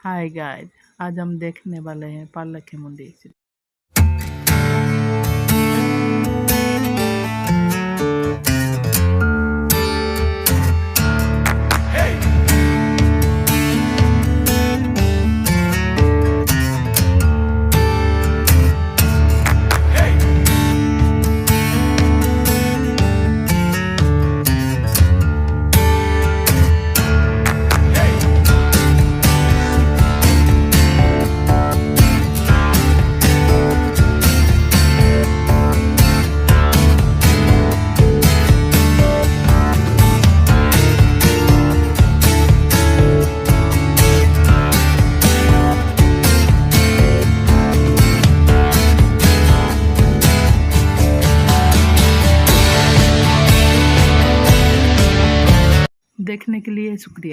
Hi guys, आज हम देखने वाले हैं paralakhemundi। देखने के लिए शुक्रिया।